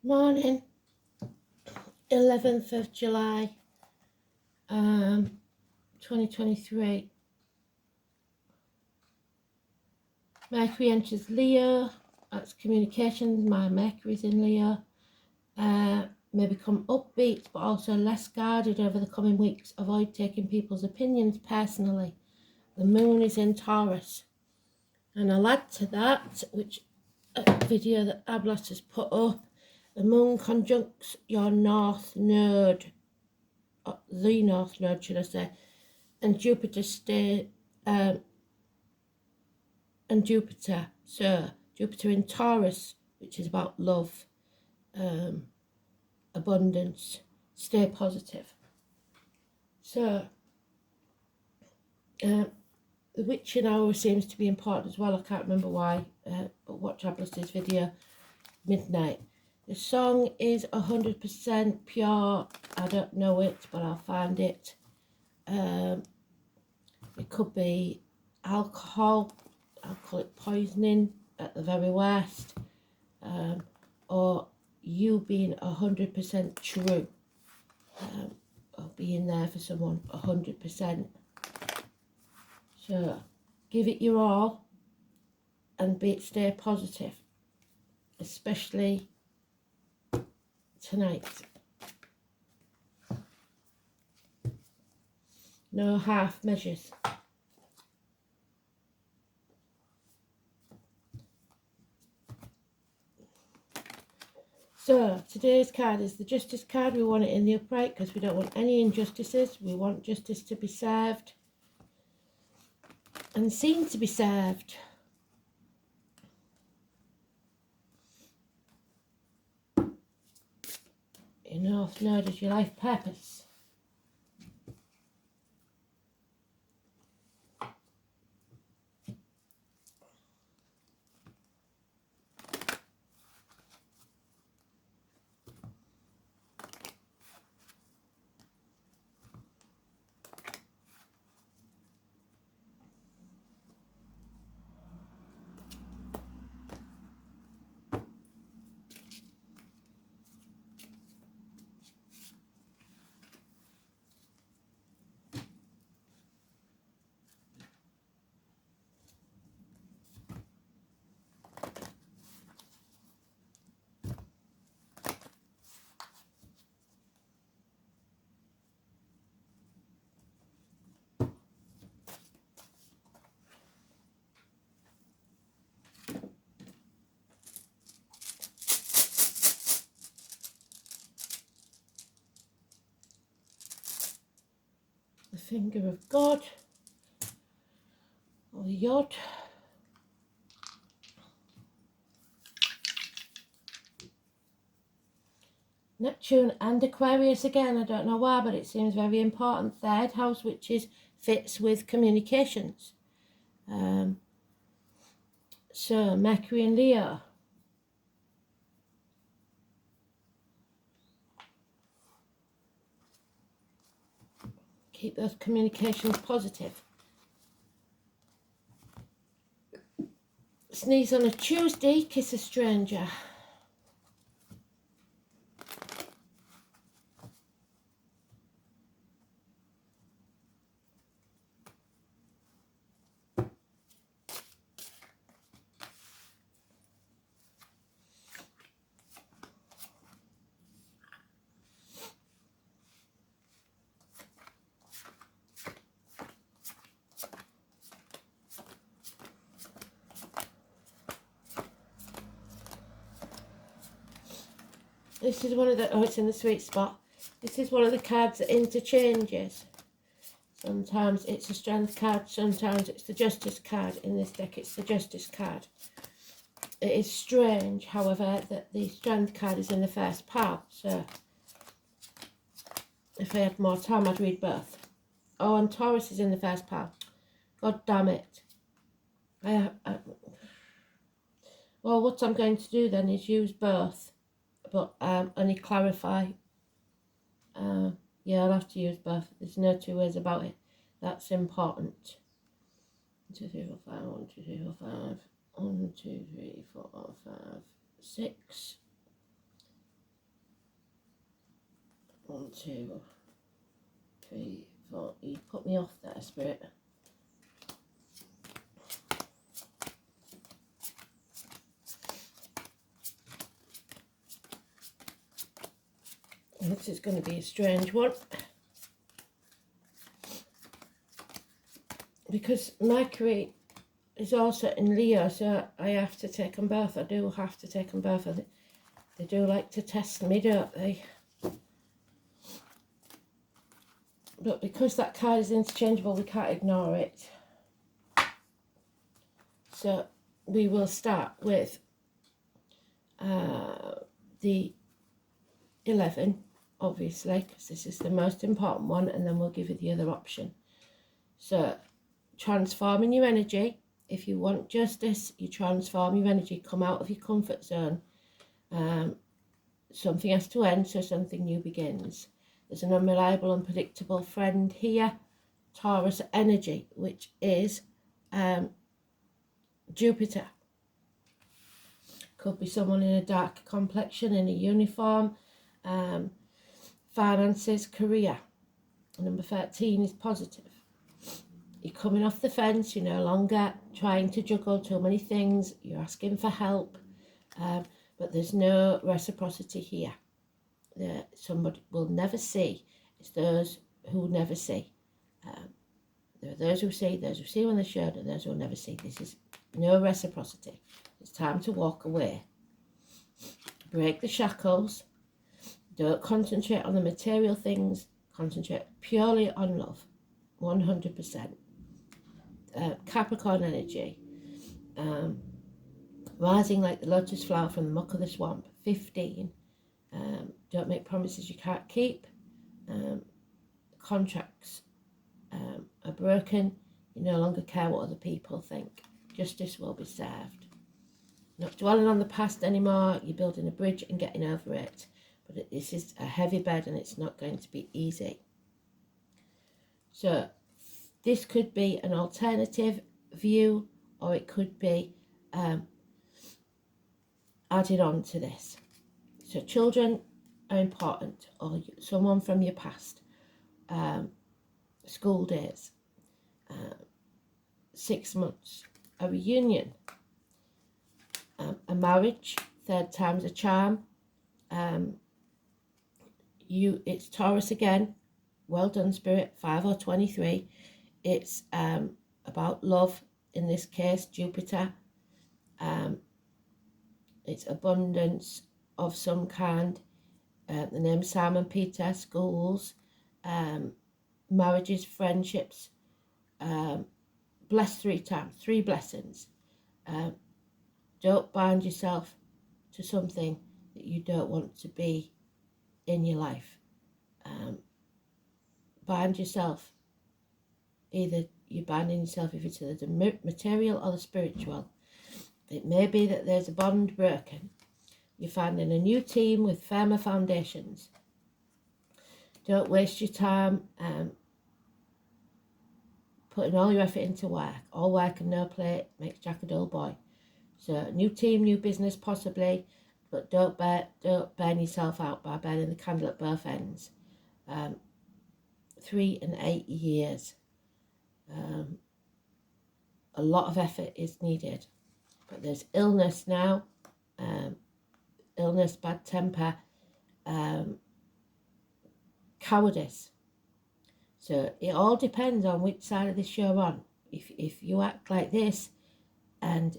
Morning, 11th of July, 2023. Mercury enters Leo. That's communications. My Mercury's in Leo. May become upbeat, but also less guarded over the coming weeks. Avoid taking people's opinions personally. The moon is in Taurus. And I'll add to that, which a video that Ablas has put up, the moon conjuncts your north node, the north node, should I say, and Jupiter so Jupiter in Taurus, which is about love, abundance. Stay positive. So the witching hour seems to be important as well. I can't remember why, but watch Ablas's video, midnight. The song is 100% pure. I don't know it, but I'll find it. It could be alcohol, alcoholic poisoning at the very worst, or you being 100% true, or being there for someone 100%. So give it your all and stay positive, especially tonight. No half measures. So today's card is the Justice card. We want it in the upright because we don't want any injustices. We want justice to be served and seen to be served. Your North Node is your life purpose. The finger of God, or the Yod. Neptune and Aquarius again. I don't know why, but it seems very important. Third house, which fits with communications. So Mercury and Leo. Keep those communications positive. Sneeze on a Tuesday, kiss a stranger. This is one of the, oh, it's in the sweet spot. This is one of the cards that interchanges. Sometimes it's a Strength card, sometimes it's the Justice card. In this deck, it's the Justice card. It is strange, however, that the Strength card is in the first pile. So, if I had more time, I'd read both. Oh, and Taurus is in the first pile. God damn it. Well, what I'm going to do then is use both. But only clarify. Yeah, I'll have to use both. There's no two ways about it. That's important. 1, 2, 3, 4, 5. 1, 2, 3, 4, 5. 1, 2, 3, 4, 5, 6. 1, 2, 3, 4. You put me off there, Spirit. This is going to be a strange one. Because Mercury is also in Leo, so I have to take them both. I do have to take them both. They do like to test me, don't they? But because that card is interchangeable, we can't ignore it. So we will start with the 11, obviously, because this is the most important one, and then we'll give you the other option. So, transforming your energy. If you want justice, you transform your energy, come out of your comfort zone. Something has to end, so something new begins. There's an unreliable, unpredictable friend here, Taurus energy, which is Jupiter. Could be someone in a dark complexion, in a uniform. Finances, career. Number 13 is positive. You're coming off the fence, you're no longer trying to juggle too many things, you're asking for help, but there's no reciprocity here. Somebody will never see. It's those who never see. There are those who see when they should, and those who will never see. This is no reciprocity. It's time to walk away. Break the shackles. Don't concentrate on the material things. Concentrate purely on love. 100%. Capricorn energy. Rising like the lotus flower from the muck of the swamp. 15. Don't make promises you can't keep. Contracts are broken. You no longer care what other people think. Justice will be served. Not dwelling on the past anymore. You're building a bridge and getting over it. But this is a heavy bed and it's not going to be easy. So this could be an alternative view, or it could be added on to this. So children are important, or someone from your past. School days. 6 months. A reunion. A marriage. Third time's a charm. It's Taurus again. Well done, Spirit. 5 or 23. It's about love. In this case, Jupiter. It's abundance of some kind. The name Simon Peter. Schools. Marriages, friendships. Blessed 3 times. 3 blessings. Don't bind yourself to something that you don't want to be in your life. Bind yourself. Either you're binding yourself if it's to the material or the spiritual. It may be that there's a bond broken. You're finding a new team with firmer foundations. Don't waste your time putting all your effort into work. All work and no play makes Jack a dull boy. So new team, new business possibly, but don't burn yourself out by burning the candle at both ends. 3 and 8 years. A lot of effort is needed, but there's illness now. Illness, bad temper, cowardice. So it all depends on which side of this you're on. If you act like this, and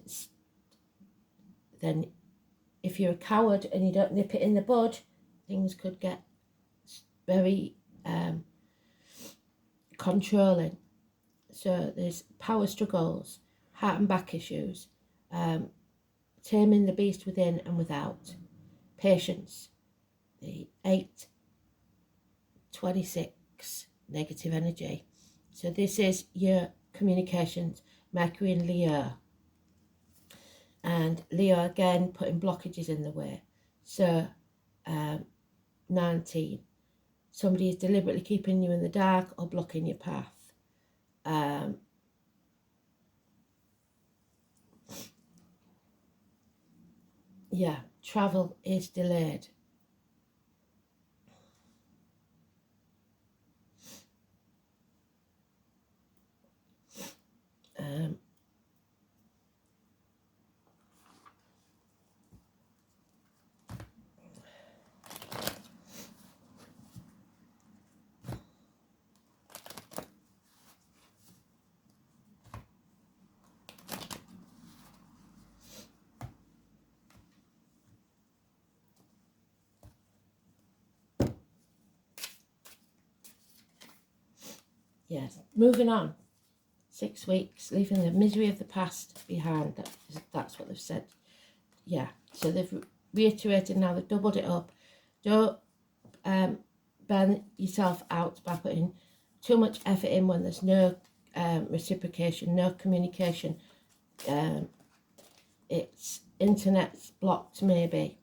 then if you're a coward and you don't nip it in the bud, things could get very controlling. So there's power struggles, heart and back issues, taming the beast within and without, patience, the 8, 26, negative energy. So this is your communications, Mercury and Leo. And Leo again putting blockages in the way. So 19, somebody is deliberately keeping you in the dark or blocking your path. Travel is delayed. Yes, moving on. 6 weeks, leaving the misery of the past behind. That's what they've said. Yeah, so they've reiterated now, they've doubled it up. Don't burn yourself out by putting too much effort in when there's no reciprocation, no communication. It's internet's blocked maybe.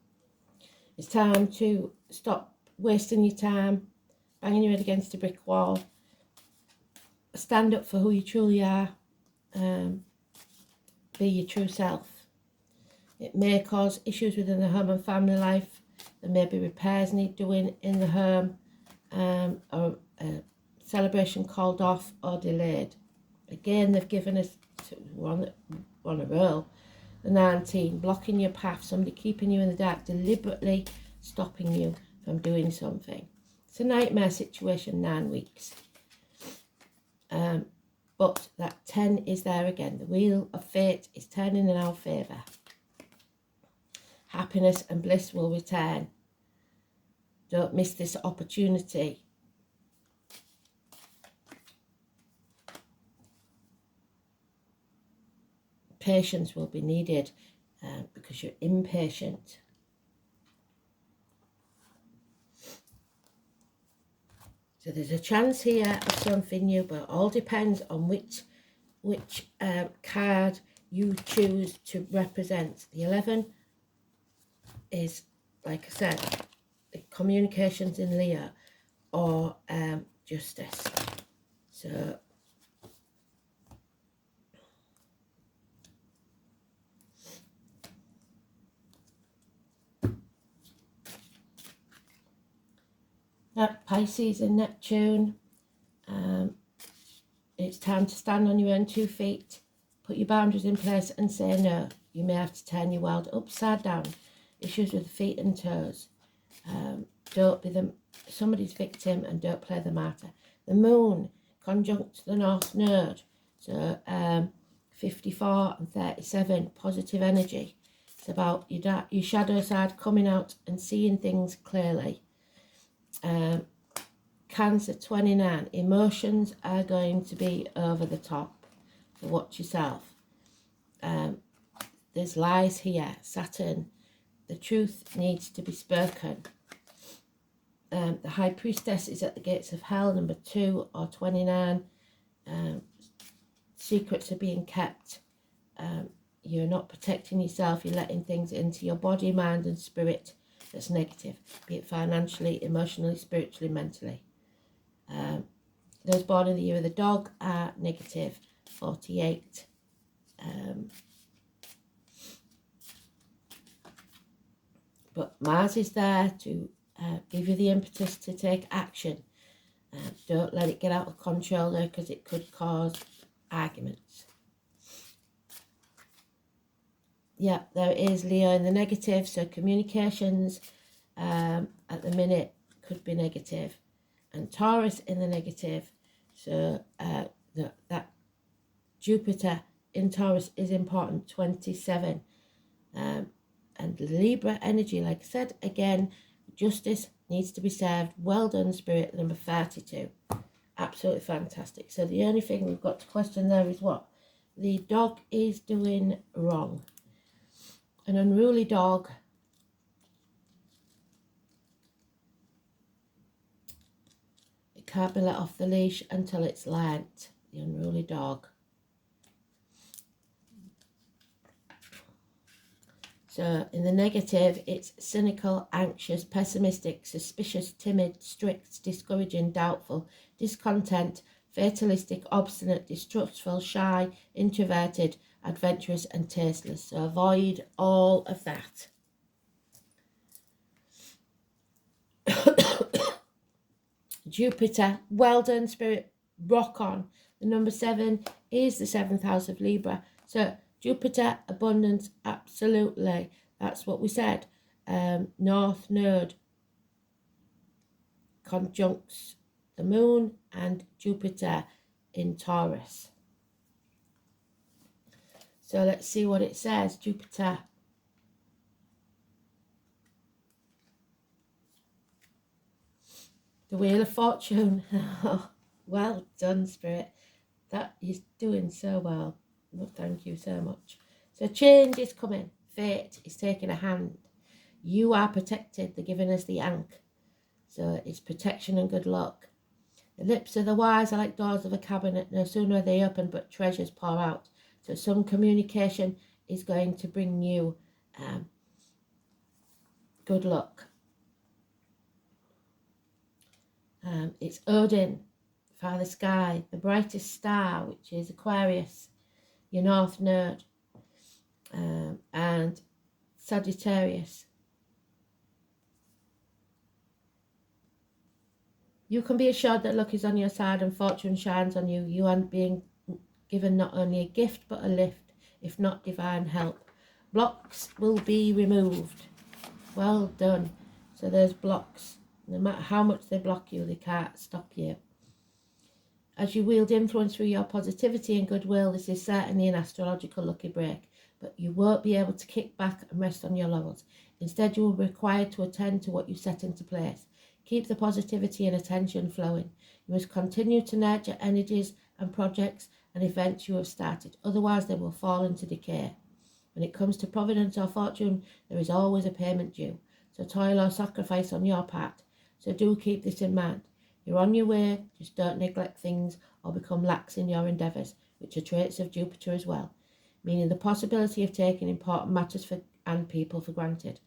It's time to stop wasting your time, banging your head against a brick wall. Stand up for who you truly are. Be your true self. It may cause issues within the home and family life. There may be repairs need doing in the home, or a celebration called off or delayed. Again, they've given us one a roll. The 19, blocking your path, somebody keeping you in the dark, deliberately stopping you from doing something. It's a nightmare situation, 9 weeks. But that 10 is there again. The wheel of fate is turning in our favour. Happiness and bliss will return. Don't miss this opportunity. Patience will be needed because you're impatient. So there's a chance here of something new, but it all depends on which card you choose to represent. The 11 is, like I said, the communications in Leo, or justice. So Pisces and Neptune. It's time to stand on your own 2 feet, put your boundaries in place and say no. You may have to turn your world upside down. Issues with the feet and toes. Don't be somebody's victim and don't play the martyr. The moon conjunct the North Node. So 54 and 37, positive energy. It's about your shadow side coming out and seeing things clearly. Cancer 29, emotions are going to be over the top, so watch yourself. There's lies here. Saturn, the truth needs to be spoken. The High Priestess is at the gates of hell, number 2 or 29. Secrets are being kept. You're not protecting yourself. You're letting things into your body, mind and spirit that's negative, be it financially, emotionally, spiritually, mentally. Those born in the year of the dog are negative, 48. But Mars is there to give you the impetus to take action. Don't let it get out of control there, because it could cause arguments. Yeah, there is Leo in the negative, so communications at the minute could be negative. And Taurus in the negative, so that Jupiter in Taurus is important, 27. And Libra energy, like I said, again, justice needs to be served. Well done, Spirit, number 32. Absolutely fantastic. So the only thing we've got to question there is what the dog is doing wrong. An unruly dog can't be let off the leash until it's learnt. The unruly dog. So in the negative, it's cynical, anxious, pessimistic, suspicious, timid, strict, discouraging, doubtful, discontent, fatalistic, obstinate, distrustful, shy, introverted, adventurous and tasteless. So avoid all of that. Jupiter, well done, Spirit, rock on. The number 7 is the 7th house of Libra. So Jupiter, abundance, absolutely. That's what we said. North Node conjuncts the moon and Jupiter in Taurus. So let's see what it says. Jupiter. The Wheel of Fortune. Well done, Spirit. That is doing so well. Well, thank you so much. So change is coming. Fate is taking a hand. You are protected. They're giving us the Ankh. So it's protection and good luck. The lips of the wise are like doors of a cabinet. No sooner are they open, but treasures pour out. So some communication is going to bring you good luck. It's Odin, Father Sky, the brightest star, which is Aquarius, your North Node, and Sagittarius. You can be assured that luck is on your side and fortune shines on you. You are being given not only a gift but a lift, if not divine help. Blocks will be removed. Well done. So there's blocks. No matter how much they block you, they can't stop you. As you wield influence through your positivity and goodwill, this is certainly an astrological lucky break, but you won't be able to kick back and rest on your laurels. Instead, you will be required to attend to what you set into place. Keep the positivity and attention flowing. You must continue to nurture energies and projects and events you have started, otherwise they will fall into decay. When it comes to providence or fortune, there is always a payment due, so toil or sacrifice on your part. So do keep this in mind. You're on your way, just don't neglect things or become lax in your endeavours, which are traits of Jupiter as well, meaning the possibility of taking important matters and people for granted.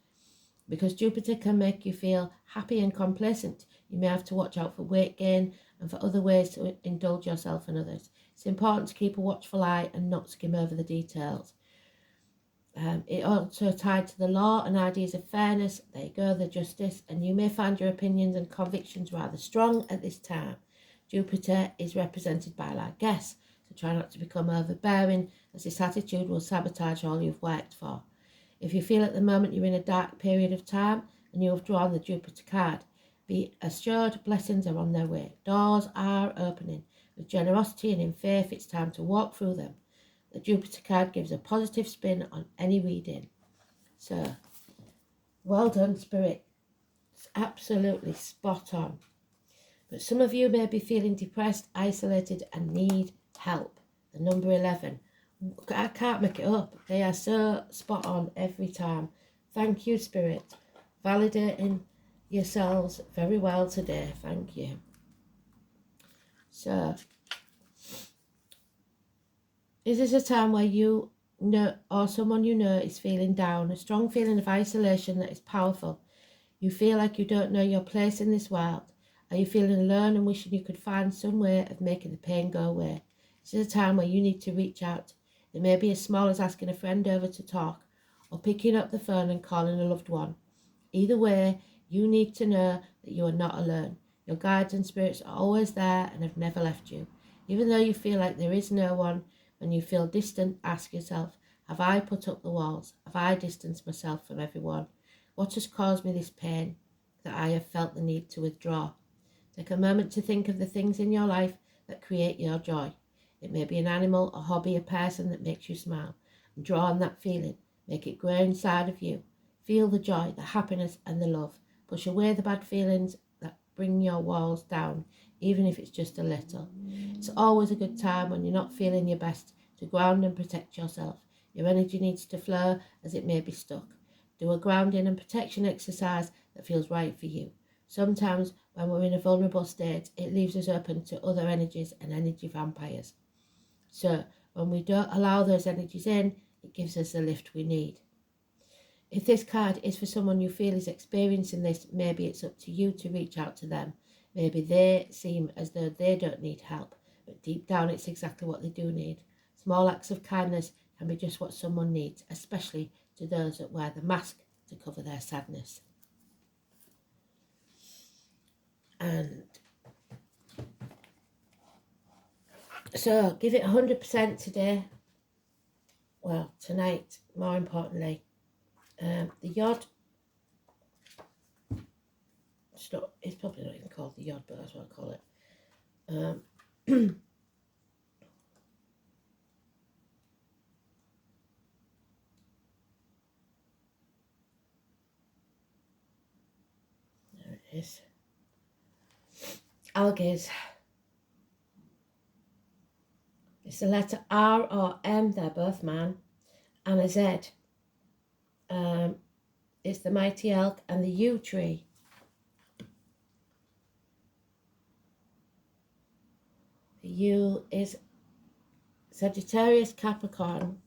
Because Jupiter can make you feel happy and complacent, you may have to watch out for weight gain and for other ways to indulge yourself and others. It's important to keep a watchful eye and not skim over the details. It also tied to the law and ideas of fairness. There you go, the justice, and you may find your opinions and convictions rather strong at this time. Jupiter is represented by largesse, so try not to become overbearing, as this attitude will sabotage all you've worked for. If you feel at the moment you're in a dark period of time and you have drawn the Jupiter card, be assured blessings are on their way. Doors are opening. With generosity and in faith, it's time to walk through them. The Jupiter card gives a positive spin on any reading. So, well done, Spirit. It's absolutely spot on. But some of you may be feeling depressed, isolated, and need help. The number 11. I can't make it up. They are so spot on every time. Thank you, Spirit. Validating yourselves very well today. Thank you. So, is this a time where you know, or someone you know, is feeling down? A strong feeling of isolation that is powerful. You feel like you don't know your place in this world. Are you feeling alone and wishing you could find some way of making the pain go away? This is a time where you need to reach out. It may be as small as asking a friend over to talk, or picking up the phone and calling a loved one. Either way, you need to know that you are not alone. Your guides and spirits are always there and have never left you. Even though you feel like there is no one, when you feel distant, ask yourself, have I put up the walls? Have I distanced myself from everyone? What has caused me this pain that I have felt the need to withdraw? Take a moment to think of the things in your life that create your joy. It may be an animal, a hobby, a person that makes you smile. And draw on that feeling. Make it grow inside of you. Feel the joy, the happiness and the love. Push away the bad feelings that bring your walls down, even if it's just a little. It's always a good time when you're not feeling your best to ground and protect yourself. Your energy needs to flow as it may be stuck. Do a grounding and protection exercise that feels right for you. Sometimes when we're in a vulnerable state, it leaves us open to other energies and energy vampires. So when we don't allow those energies in, it gives us the lift we need. If this card is for someone you feel is experiencing this, maybe it's up to you to reach out to them. Maybe they seem as though they don't need help, but deep down it's exactly what they do need. Small acts of kindness can be just what someone needs, especially to those that wear the mask to cover their sadness. And So give it 100% today. Well, tonight, more importantly. The yod, it's probably not even called the yod, but that's what I call it. There it is. Algaes. It's the letter R or M, they're both man, and a Z. It's the mighty elk and the yew tree. The yew is Sagittarius Capricorn.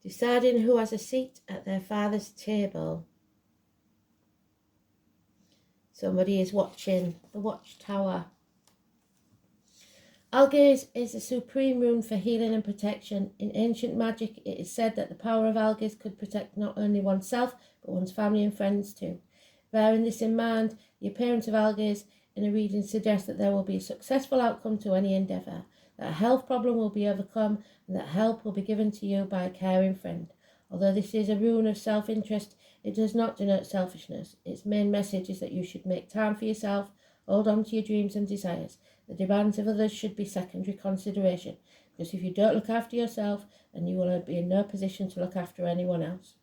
Deciding who has a seat at their father's table. Somebody is watching the watchtower. Algaes is the supreme rune for healing and protection. In ancient magic, it is said that the power of algaes could protect not only oneself, but one's family and friends too. Bearing this in mind, the appearance of algaes in a reading suggests that there will be a successful outcome to any endeavour, that a health problem will be overcome, and that help will be given to you by a caring friend. Although this is a rune of self-interest, it does not denote selfishness. Its main message is that you should make time for yourself, hold on to your dreams and desires. The demands of others should be secondary consideration, because if you don't look after yourself, then you will be in no position to look after anyone else.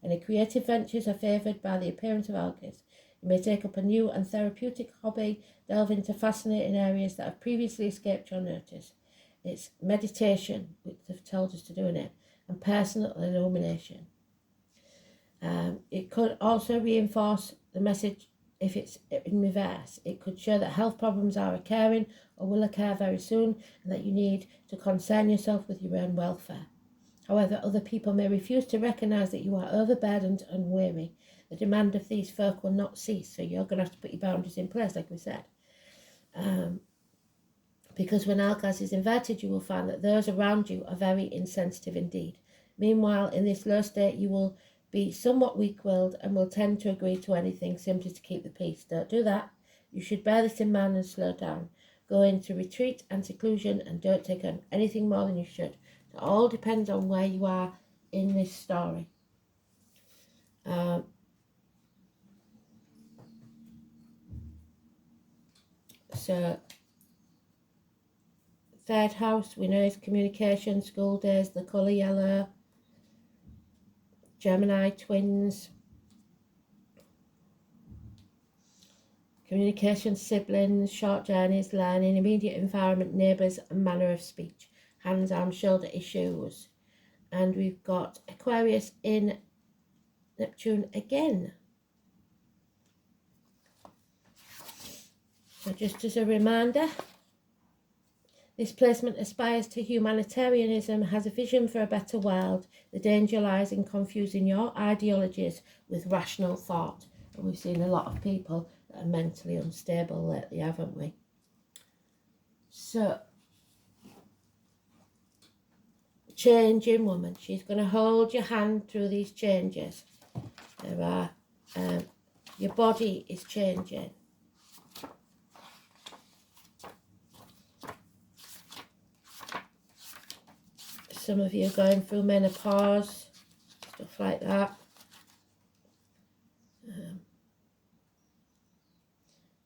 Any creative ventures are favoured by the appearance of algaes. You may take up a new and therapeutic hobby, delve into fascinating areas that have previously escaped your notice. It's meditation, which they've told us to do in it, and personal illumination. It could also reinforce the message if it's in reverse. It could show that health problems are occurring or will occur very soon, and that you need to concern yourself with your own welfare. However, other people may refuse to recognise that you are overburdened and weary. The demand of these folk will not cease, so you're going to have to put your boundaries in place, like we said. Because when algaes is inverted, you will find that those around you are very insensitive indeed. Meanwhile, in this low state, you will be somewhat weak-willed and will tend to agree to anything simply to keep the peace. Don't do that. You should bear this in mind and slow down. Go into retreat and seclusion and don't take on anything more than you should. It all depends on where you are in this story. So, third house, we know is communication, school days, the colour yellow, Gemini twins, communication, siblings, short journeys, learning, immediate environment, neighbours, and manner of speech, hands, arm, shoulder issues. And we've got Aquarius in Neptune again. So just as a reminder, this placement aspires to humanitarianism, has a vision for a better world. The danger lies in confusing your ideologies with rational thought. And we've seen a lot of people that are mentally unstable lately, haven't we? So, changing woman. She's going to hold your hand through these changes. There are, your body is changing. Some of you are going through menopause, stuff like that.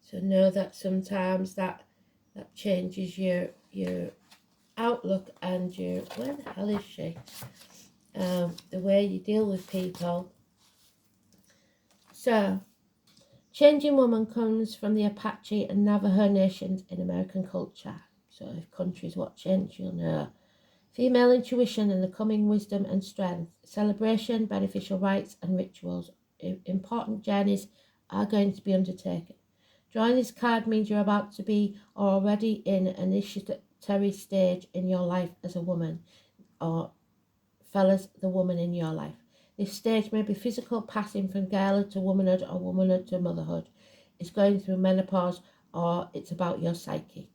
So know that sometimes that changes your outlook and your, where the hell is she? The way you deal with people. So, changing woman comes from the Apache and Navajo nations in American culture. So if countries watching, you'll know. Female intuition and the coming wisdom and strength, celebration, beneficial rites and rituals, important journeys are going to be undertaken. Drawing this card means you're about to be or already in an initiatory stage in your life as a woman, or fellas, the woman in your life. This stage may be physical, passing from girlhood to womanhood or womanhood to motherhood. It's going through menopause, or it's about your psyche.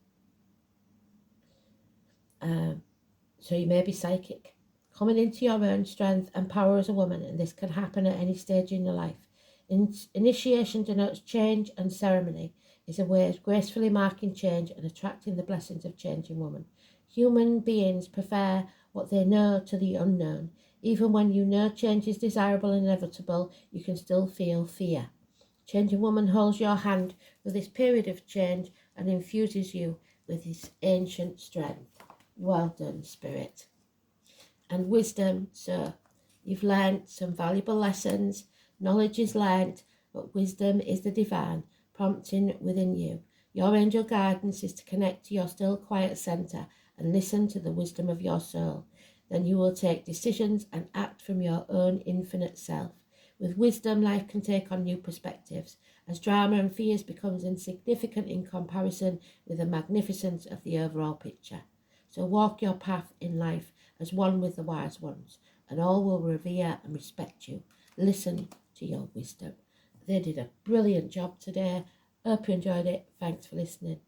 So you may be psychic, coming into your own strength and power as a woman, and this can happen at any stage in your life. Initiation denotes change, and ceremony is a way of gracefully marking change and attracting the blessings of changing woman. Human beings prefer what they know to the unknown. Even when you know change is desirable and inevitable, you can still feel fear. Changing woman holds your hand through this period of change and infuses you with his ancient strength. Well done, Spirit. And wisdom, so you've learnt some valuable lessons. Knowledge is learnt, but wisdom is the divine prompting within you. Your angel guidance is to connect to your still quiet centre and listen to the wisdom of your soul. Then you will take decisions and act from your own infinite self. With wisdom, life can take on new perspectives, as drama and fears becomes insignificant in comparison with the magnificence of the overall picture. So walk your path in life as one with the wise ones, and all will revere and respect you. Listen to your wisdom. They did a brilliant job today. Hope you enjoyed it. Thanks for listening.